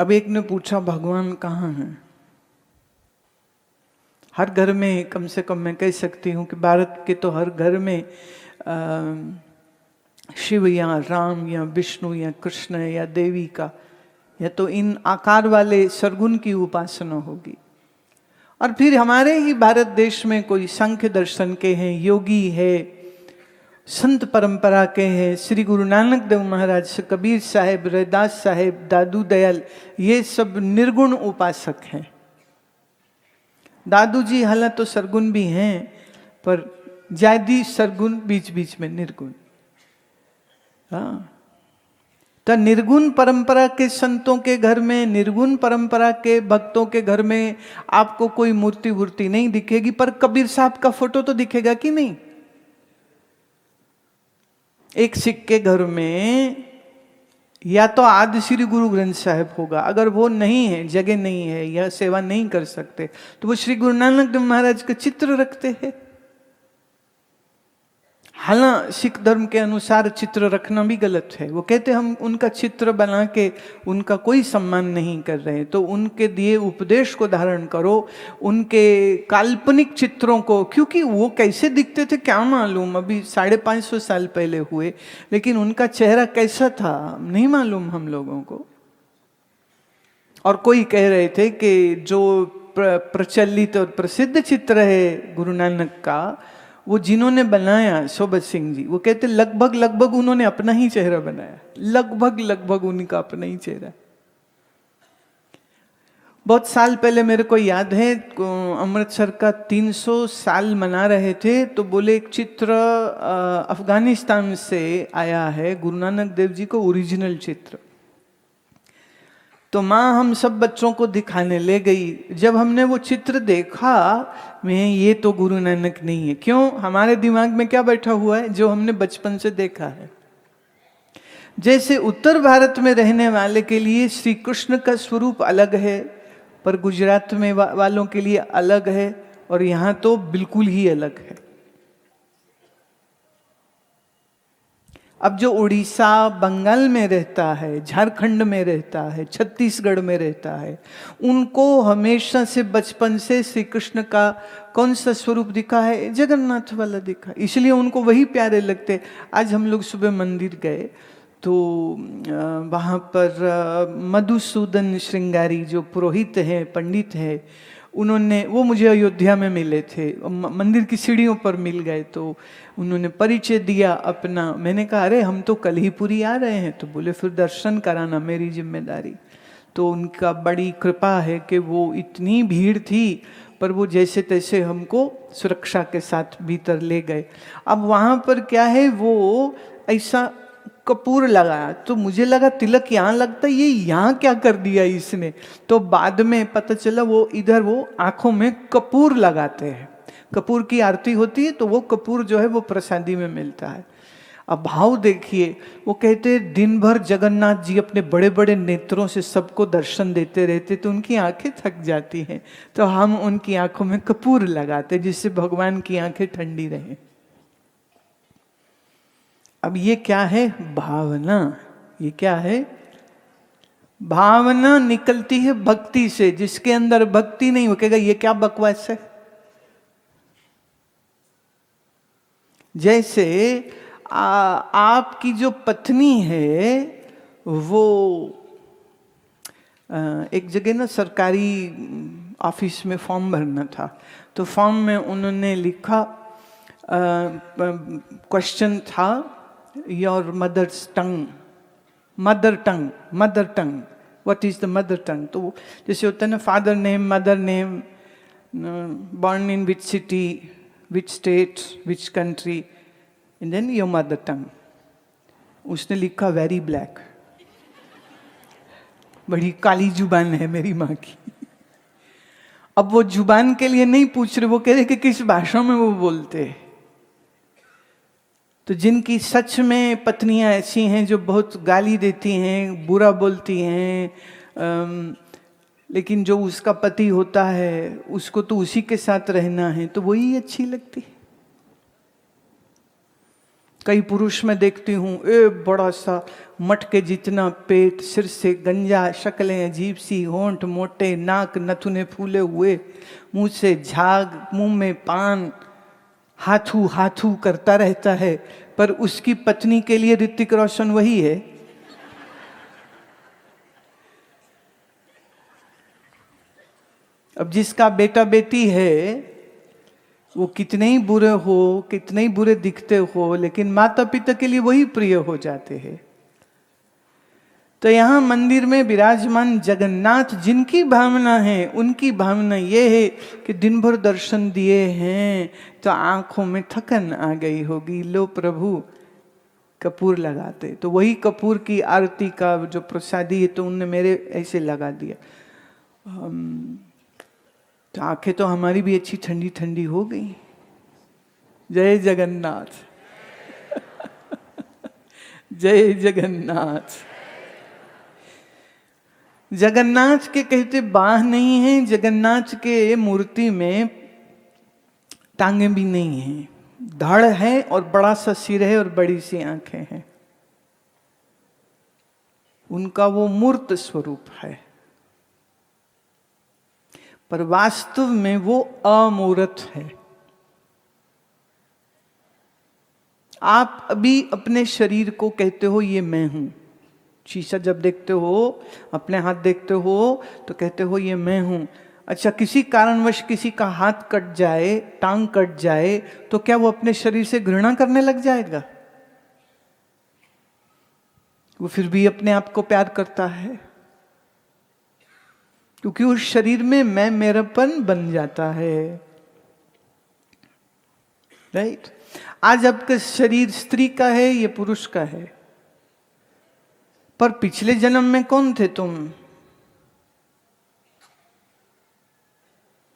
अब एक ने पूछा भगवान कहाँ हैं? हर घर में, कम से कम मैं कह सकती हूँ कि भारत के तो हर घर में शिव या राम या विष्णु या कृष्ण या देवी का या तो इन आकार वाले सरगुण की उपासना होगी। और फिर हमारे ही भारत देश में कोई सांख्य दर्शन के हैं, योगी है, संत परंपरा के हैं, श्री गुरु नानक देव महाराज, कबीर साहेब, रैदास साहेब, दादू दयाल, ये सब निर्गुण उपासक हैं। दादू जी हालांकि तो सरगुण भी हैं, पर ज्यादा सरगुण, बीच बीच में निर्गुण। हाँ, तो निर्गुण परंपरा के संतों के घर में, निर्गुण परंपरा के भक्तों के घर में आपको कोई मूर्ति वूर्ति नहीं दिखेगी, पर कबीर साहब का फोटो तो दिखेगा कि नहीं? एक सिख के घर में या तो आदि श्री गुरु ग्रंथ साहिब होगा, अगर वो नहीं है, जगह नहीं है या सेवा नहीं कर सकते, तो वो श्री गुरु नानक देव महाराज का चित्र रखते हैं। हालांकि सिख धर्म के अनुसार चित्र रखना भी गलत है। वो कहते हम उनका चित्र बना के उनका कोई सम्मान नहीं कर रहे, तो उनके दिए उपदेश को धारण करो, उनके काल्पनिक चित्रों को, क्योंकि वो कैसे दिखते थे क्या मालूम, अभी 550 साल पहले हुए, लेकिन उनका चेहरा कैसा था नहीं मालूम हम लोगों को। और कोई कह रहे थे कि जो प्रचलित और प्रसिद्ध चित्र है गुरु नानक का, वो जिन्होंने बनाया सोबत सिंह जी, वो कहते लगभग उन्होंने अपना ही चेहरा बनाया, लगभग उनका अपना ही चेहरा। बहुत साल पहले मेरे को याद है, अमृतसर का 300 साल मना रहे थे, तो बोले एक चित्र अफगानिस्तान से आया है, गुरु नानक देव जी को ओरिजिनल चित्र। तो माँ हम सब बच्चों को दिखाने ले गई। जब हमने वो चित्र देखा, मैं ये तो गुरु नानक नहीं है। क्यों? हमारे दिमाग में क्या बैठा हुआ है जो हमने बचपन से देखा है। जैसे उत्तर भारत में रहने वाले के लिए श्री कृष्ण का स्वरूप अलग है, पर गुजरात में वालों के लिए अलग है, और यहाँ तो बिल्कुल ही अलग है। अब जो उड़ीसा, बंगाल में रहता है, झारखंड में रहता है, छत्तीसगढ़ में रहता है, उनको हमेशा से बचपन से श्री कृष्ण का कौन सा स्वरूप दिखा है? जगन्नाथ वाला दिखा, इसलिए उनको वही प्यारे लगते। आज हम लोग सुबह मंदिर गए तो वहाँ पर मधुसूदन श्रृंगारी जो पुरोहित हैं, पंडित हैं, उन्होंने, वो मुझे अयोध्या में मिले थे, मंदिर की सीढ़ियों पर मिल गए, तो उन्होंने परिचय दिया अपना। मैंने कहा अरे हम तो कल ही पूरी आ रहे हैं, तो बोले फिर दर्शन कराना मेरी जिम्मेदारी। तो उनका बड़ी कृपा है कि वो इतनी भीड़ थी, पर वो जैसे तैसे हमको सुरक्षा के साथ भीतर ले गए। अब वहाँ पर क्या है, वो ऐसा कपूर लगाया, तो मुझे लगा तिलक यहाँ लगता है, ये यहाँ क्या कर दिया इसने। तो बाद में पता चला वो इधर वो आंखों में कपूर लगाते हैं, कपूर की आरती होती है, तो वो कपूर जो है वो प्रसादी में मिलता है। अब भाव देखिए, वो कहते दिन भर जगन्नाथ जी अपने बड़े बड़े नेत्रों से सबको दर्शन देते रहते, तो उनकी आंखें थक जाती हैं, तो हम उनकी आंखों में कपूर लगाते जिससे भगवान की आंखें ठंडी रहें। अब ये क्या है? भावना। ये क्या है? भावना निकलती है भक्ति से। जिसके अंदर भक्ति नहीं, वो कहेगा ये क्या बकवास है। जैसे आपकी जो पत्नी है, वो एक जगह ना सरकारी ऑफिस में फॉर्म भरना था, तो फॉर्म में उन्होंने लिखा, क्वेश्चन था your mother's tongue, mother tongue, what is the mother tongue. तो जैसे होता है ना, father name, mother name, born in which city, which state, which country, and then your mother tongue. उसने लिखा वेरी ब्लैक, बड़ी काली जुबान है मेरी माँ की। अब वो जुबान के लिए नहीं पूछ रहे, वो कह रहे कि किस भाषा में वो बोलते हैं। तो जिनकी सच में पत्नियां ऐसी हैं जो बहुत गाली देती हैं, बुरा बोलती हैं, लेकिन जो उसका पति होता है उसको तो उसी के साथ रहना है, तो वही अच्छी लगती है। कई पुरुष में देखती हूँ, एक बड़ा सा मटके जितना पेट, सिर से गंजा, शक्लें अजीब सी, होंठ मोटे, नाक नथुने फूले हुए, मुंह से झाग, मुंह में पान, हाथू हाथू करता रहता है, पर उसकी पत्नी के लिए ऋतिक रोशन वही है। अब जिसका बेटा बेटी है वो कितने ही बुरे हो, कितने ही बुरे दिखते हो, लेकिन माता पिता के लिए वही प्रिय हो जाते हैं। तो यहाँ मंदिर में विराजमान जगन्नाथ जिनकी भावना है, उनकी भावना ये है कि दिन भर दर्शन दिए हैं तो आंखों में थकन आ गई होगी, लो प्रभु कपूर लगाते। तो वही कपूर की आरती का जो प्रसादी है तो उनने मेरे ऐसे लगा दिया, तो आंखें तो हमारी भी अच्छी ठंडी ठंडी हो गई। जय जगन्नाथ जय जगन्नाथ। जगन्नाथ के कहते बाह नहीं है, जगन्नाथ के मूर्ति में टांगे भी नहीं है, धड़ है और बड़ा सा सिर है और बड़ी सी आंखें हैं। उनका वो मूर्त स्वरूप है, पर वास्तव में वो अमूर्त है। आप अभी अपने शरीर को कहते हो ये मैं हूं। शीशा जब देखते हो, अपने हाथ देखते हो तो कहते हो ये मैं हूं। अच्छा, किसी कारणवश किसी का हाथ कट जाए, टांग कट जाए, तो क्या वो अपने शरीर से घृणा करने लग जाएगा? वो फिर भी अपने आप को प्यार करता है, क्योंकि उस शरीर में मैं मेरापन बन जाता है। राइट? आज आपका शरीर स्त्री का है, ये पुरुष का है, पर पिछले जन्म में कौन थे तुम?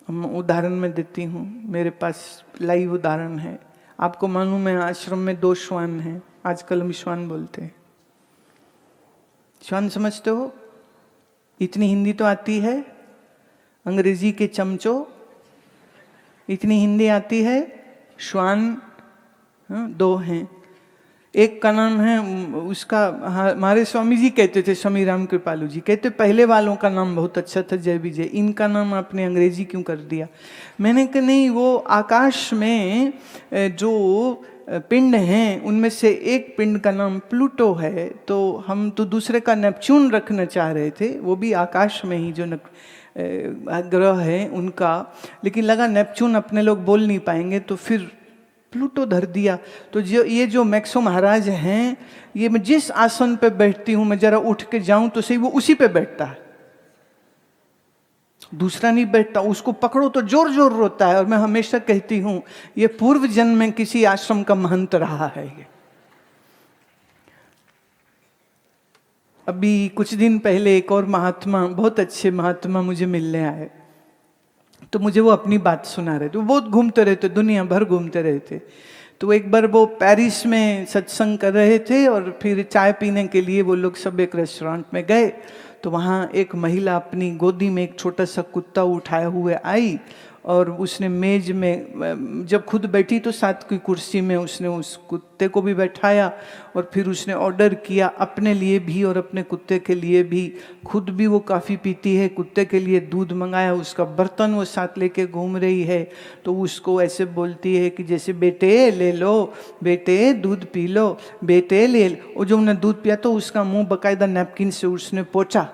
हम उदाहरण में देती हूं, मेरे पास लाइव उदाहरण है। आपको मालूम है आश्रम में 2 श्वान हैं, आजकल हम श्वान बोलते हैं। श्वान समझते हो? इतनी हिंदी तो आती है, अंग्रेजी के चमचों, इतनी हिंदी आती है। श्वान 2 हैं। एक का नाम है उसका, हमारे स्वामी जी कहते थे, स्वामी राम कृपालु जी कहते पहले वालों का नाम बहुत अच्छा था, जय विजय, इनका नाम आपने अंग्रेजी क्यों कर दिया? मैंने कहा नहीं, वो आकाश में जो पिंड हैं उनमें से एक पिंड का नाम प्लूटो है, तो हम तो दूसरे का नेपच्यून रखना चाह रहे थे, वो भी आकाश में ही जो ग्रह है उनका, लेकिन लगा नेपच्यून अपने लोग बोल नहीं पाएंगे तो फिर प्लूटो धर दिया। तो ये जो मैक्सो महाराज हैं, ये मैं जिस आसन पे बैठती हूं, मैं जरा उठ के जाऊं तो सही वो उसी पे बैठता है, दूसरा नहीं बैठता। उसको पकड़ो तो जोर जोर रोता है। और मैं हमेशा कहती हूं ये पूर्व जन्म में किसी आश्रम का महंत रहा है। ये अभी कुछ दिन पहले एक और महात्मा, बहुत अच्छे महात्मा मुझे मिलने आए, तो मुझे वो अपनी बात सुना रहे थे। वो बहुत घूमते रहते, दुनिया भर घूमते रहते। तो एक बार वो पेरिस में सत्संग कर रहे थे और फिर चाय पीने के लिए वो लोग सब एक रेस्टोरेंट में गए। तो वहाँ एक महिला अपनी गोदी में एक छोटा सा कुत्ता उठाए हुए आई और उसने मेज में जब खुद बैठी तो साथ की कुर्सी में उसने उस कुत्ते को भी बैठाया और फिर उसने ऑर्डर किया अपने लिए भी और अपने कुत्ते के लिए भी। खुद भी वो काफ़ी पीती है, कुत्ते के लिए दूध मंगाया, उसका बर्तन वो साथ लेके घूम रही है। तो उसको ऐसे बोलती है कि जैसे बेटे ले लो, बेटे दूध पी लो, बेटे ले लो। और जो उन्हें दूध पिया तो उसका मुंह बकायदा नैपकिन से उसने पोंछा,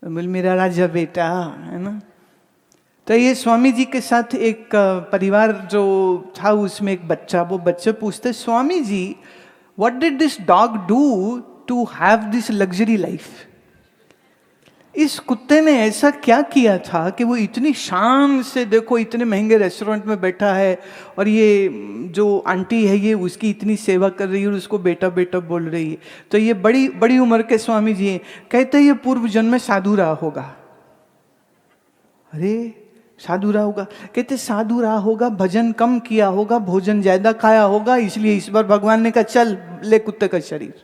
बोल मेरा राजा बेटा, है ना। तो ये स्वामी जी के साथ एक परिवार जो था, उसमें एक बच्चा, वो बच्चे पूछते Swami ji what did this dog do to have this luxury life? इस कुत्ते ने ऐसा क्या किया था कि वो इतनी शान से, देखो इतने महंगे रेस्टोरेंट में बैठा है और ये जो आंटी है ये उसकी इतनी सेवा कर रही है और उसको बेटा बेटा बोल रही है। तो ये बड़ी बड़ी उम्र के स्वामी जी कहते ये पूर्व जन्म में साधु रहा होगा। अरे साधु रहा होगा? कहते साधु रहा होगा, भजन कम किया होगा, भोजन ज्यादा खाया होगा, इसलिए इस बार भगवान ने कहा चल ले कुत्ते का शरीर।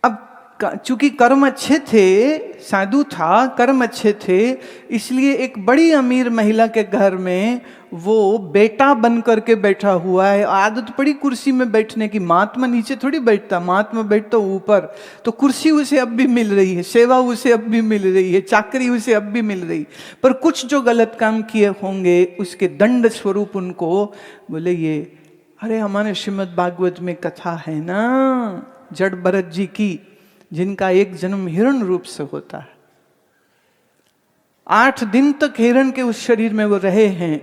अब चूंकि कर्म अच्छे थे, साधु था, कर्म अच्छे थे, इसलिए एक बड़ी अमीर महिला के घर में वो बेटा बन करके बैठा हुआ है। आदत पड़ी कुर्सी में बैठने की, महात्मा नीचे थोड़ी बैठता, महात्मा बैठता ऊपर। तो कुर्सी उसे अब भी मिल रही है, सेवा उसे अब भी मिल रही है, चाकरी उसे अब भी मिल रही। पर कुछ जो गलत काम किए होंगे उसके दंड स्वरूप उनको बोले ये, अरे हमारे श्रीमद् भागवत में कथा है ना जड़ भरत जी की, जिनका एक जन्म हिरण रूप से होता है। 8 दिन तक हिरण के उस शरीर में वो रहे हैं,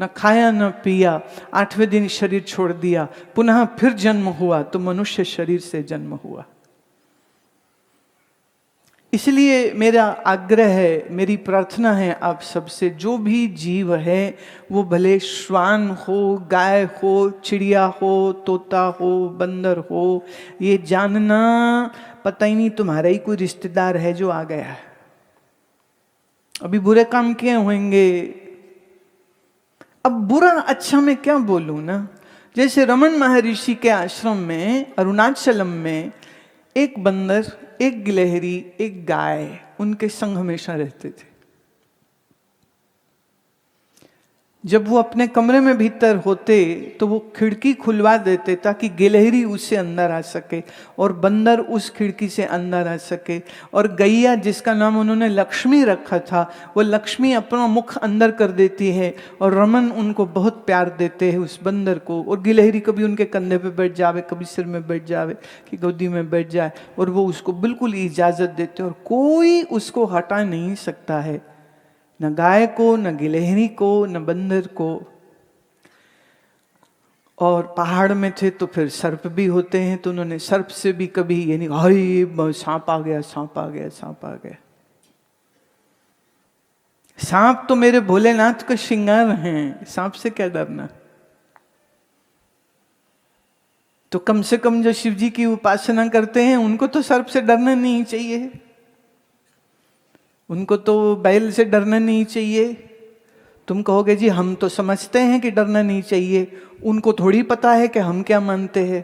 न खाया न पिया। 8वें दिन शरीर छोड़ दिया, पुनः फिर जन्म हुआ तो मनुष्य शरीर से जन्म हुआ। इसलिए मेरा आग्रह है, मेरी प्रार्थना है आप सबसे, जो भी जीव है वो भले श्वान हो, गाय हो, चिड़िया हो, तोता हो, बंदर हो, ये जानना पता ही नहीं तुम्हारा ही कोई रिश्तेदार है जो आ गया है। अभी बुरे काम किए होंगे, अब बुरा अच्छा मैं क्या बोलूं ना। जैसे रमन महर्षि के आश्रम में अरुणाचलम में एक बंदर, एक गिलहरी, एक गाय उनके संग हमेशा रहते थे। जब वो अपने कमरे में भीतर होते तो वो खिड़की खुलवा देते ताकि गिलहरी उससे अंदर आ सके और बंदर उस खिड़की से अंदर आ सके। और गैया, जिसका नाम उन्होंने लक्ष्मी रखा था, वो लक्ष्मी अपना मुख अंदर कर देती है और रमन उनको बहुत प्यार देते हैं उस बंदर को। और गिलहरी कभी उनके कंधे पे बैठ जावे, कभी सिर में बैठ जावे, कि गोदी में बैठ जाए, और वो उसको बिल्कुल इजाजत देते और कोई उसको हटा नहीं सकता है, न गाय को, न गिलहरी को, न बंदर को। और पहाड़ में थे तो फिर सर्प भी होते हैं, तो उन्होंने सर्प से भी कभी ये नहीं, हाय सांप आ गया, सांप आ गया, सांप आ गया। सांप तो मेरे भोलेनाथ का श्रृंगार हैं, सांप से क्या डरना। तो कम से कम जो शिव जी की उपासना करते हैं उनको तो सर्प से डरना नहीं चाहिए, उनको तो बैल से डरना नहीं चाहिए। तुम कहोगे जी हम तो समझते हैं कि डरना नहीं चाहिए, उनको थोड़ी पता है कि हम क्या मानते हैं।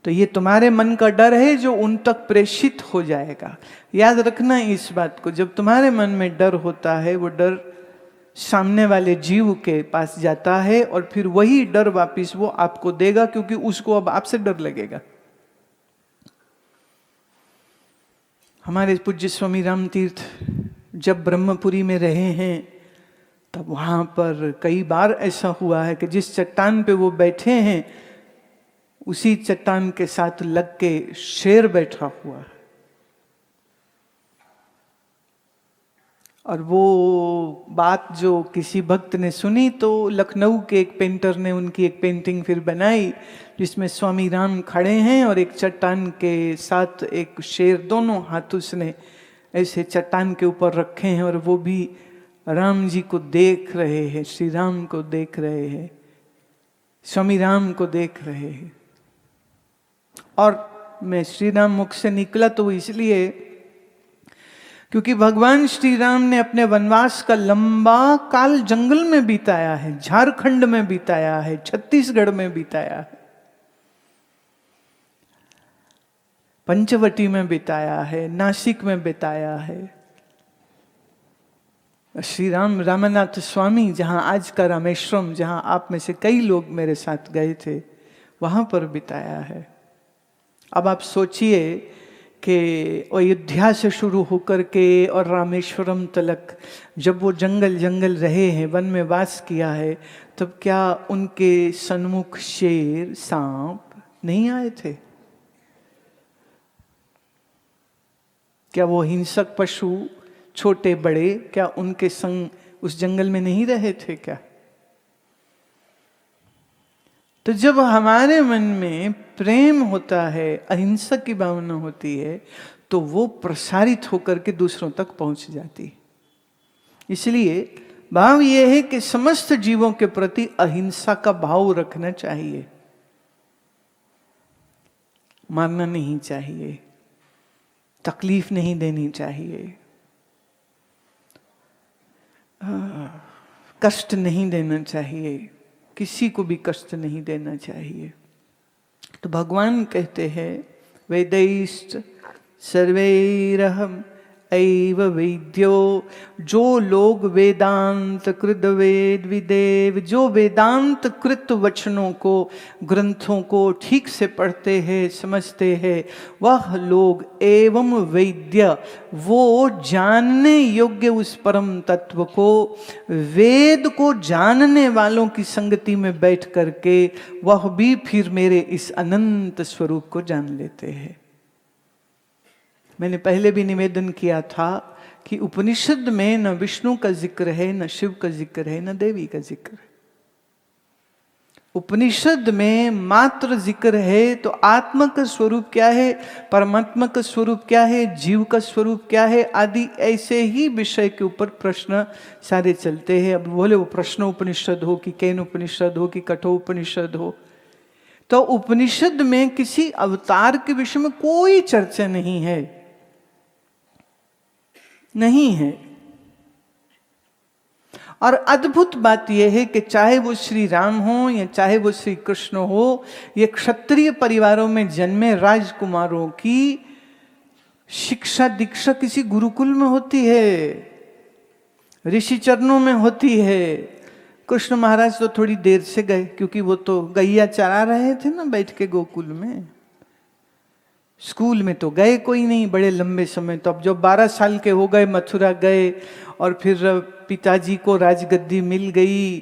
तो ये तुम्हारे मन का डर है जो उन तक प्रेषित हो जाएगा। याद रखना इस बात को, जब तुम्हारे मन में डर होता है वो डर सामने वाले जीव के पास जाता है और फिर वही डर वापिस वो आपको देगा, क्योंकि उसको अब आपसे डर लगेगा। हमारे पूज्य स्वामी राम तीर्थ जब ब्रह्मपुरी में रहे हैं तब वहाँ पर कई बार ऐसा हुआ है कि जिस चट्टान पे वो बैठे हैं उसी चट्टान के साथ लग के शेर बैठा हुआ है। और वो बात जो किसी भक्त ने सुनी तो लखनऊ के एक पेंटर ने उनकी एक पेंटिंग फिर बनाई जिसमें स्वामी राम खड़े हैं और एक चट्टान के साथ एक शेर, दोनों हाथ उसने ऐसे चट्टान के ऊपर रखे हैं और वो भी राम जी को देख रहे हैं, श्री राम को देख रहे हैं, स्वामी राम को देख रहे हैं। और मैं श्री राम मुख से निकला तो इसलिए क्योंकि भगवान श्री राम ने अपने वनवास का लंबा काल जंगल में बिताया है, झारखंड में बिताया है, छत्तीसगढ़ में बिताया है, पंचवटी में बिताया है, नासिक में बिताया है। श्री राम रामनाथ स्वामी, जहां आज का रामेश्वरम, जहां आप में से कई लोग मेरे साथ गए थे, वहां पर बिताया है। अब आप सोचिए कि अयोध्या से शुरू होकर के और रामेश्वरम तलक जब वो जंगल जंगल रहे हैं, वन में वास किया है, तब क्या उनके सन्मुख शेर, सांप नहीं आए थे? क्या वो हिंसक पशु छोटे बड़े क्या उनके संग उस जंगल में नहीं रहे थे क्या? तो जब हमारे मन में प्रेम होता है, अहिंसा की भावना होती है, तो वो प्रसारित होकर के दूसरों तक पहुंच जाती। इसलिए भाव ये है कि समस्त जीवों के प्रति अहिंसा का भाव रखना चाहिए, मारना नहीं चाहिए, तकलीफ नहीं देनी चाहिए, कष्ट नहीं देना चाहिए, किसी को भी कष्ट नहीं देना चाहिए। तो भगवान कहते हैं वेदैश्च सर्वैरहम् एव वेद्यो। जो लोग वेदांत कृत वेद विदेव, जो वेदांत कृत वचनों को, ग्रंथों को ठीक से पढ़ते हैं, समझते हैं, वह लोग एवं वेद्य, वो जानने योग्य उस परम तत्व को, वेद को जानने वालों की संगति में बैठ करके वह भी फिर मेरे इस अनंत स्वरूप को जान लेते हैं। मैंने पहले भी निवेदन किया था कि उपनिषद में न विष्णु का जिक्र है, न शिव का जिक्र है, न देवी का जिक्र है। उपनिषद में मात्र जिक्र है तो आत्मा का स्वरूप क्या है, परमात्मा का स्वरूप क्या है, जीव का स्वरूप क्या है, आदि ऐसे ही विषय के ऊपर प्रश्न सारे चलते हैं। अब बोले वो प्रश्न उपनिषद हो कि केन उपनिषद हो कि कठोपनिषद हो, तो उपनिषद में किसी अवतार के विषय में कोई चर्चा नहीं है, नहीं है। और अद्भुत बात यह है कि चाहे वो श्री राम हो या चाहे वो श्री कृष्ण हो, ये क्षत्रिय परिवारों में जन्मे राजकुमारों की शिक्षा दीक्षा किसी गुरुकुल में होती है, ऋषि चरणों में होती है। कृष्ण महाराज तो थोड़ी देर से गए, क्योंकि वो तो गैया चरा रहे थे ना बैठ के गोकुल में, स्कूल में तो गए कोई नहीं बड़े लंबे समय। तो अब जब 12 साल के हो गए मथुरा गए, और फिर पिताजी को राजगद्दी मिल गई,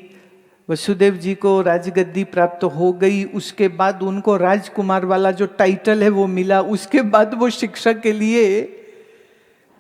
वसुदेव जी को राजगद्दी प्राप्त हो गई, उसके बाद उनको राजकुमार वाला जो टाइटल है वो मिला, उसके बाद वो शिक्षा के लिए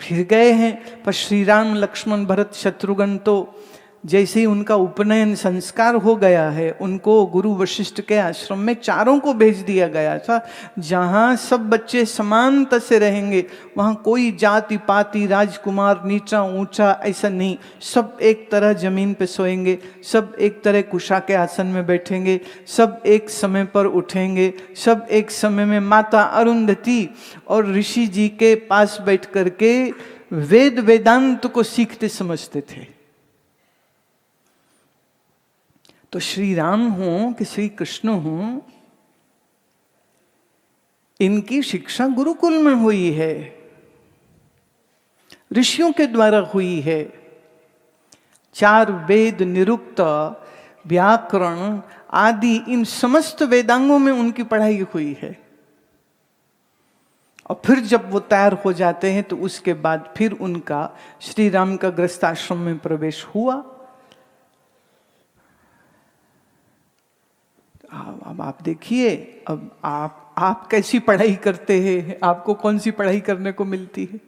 फिर गए हैं। पर श्री राम लक्ष्मण भरत शत्रुघ्न तो जैसे ही उनका उपनयन संस्कार हो गया है, उनको गुरु वशिष्ठ के आश्रम में चारों को भेज दिया गया था, जहाँ सब बच्चे समानता से रहेंगे, वहाँ कोई जाति पाति राजकुमार नीचा ऊंचा ऐसा नहीं, सब एक तरह जमीन पे सोएंगे, सब एक तरह कुशा के आसन में बैठेंगे, सब एक समय पर उठेंगे, सब एक समय में माता अरुंधति और ऋषि जी के पास बैठ करके वेद वेदांत को सीखते समझते थे। तो श्री राम हो कि श्री कृष्ण हो, इनकी शिक्षा गुरुकुल में हुई है, ऋषियों के द्वारा हुई है। 4 वेद निरुक्त, व्याकरण आदि इन समस्त वेदांगों में उनकी पढ़ाई हुई है। और फिर जब वो तैयार हो जाते हैं तो उसके बाद फिर उनका श्री राम का गृहस्थाश्रम में प्रवेश हुआ। अब आप देखिए, अब आप कैसी पढ़ाई करते हैं, आपको कौन सी पढ़ाई करने को मिलती है।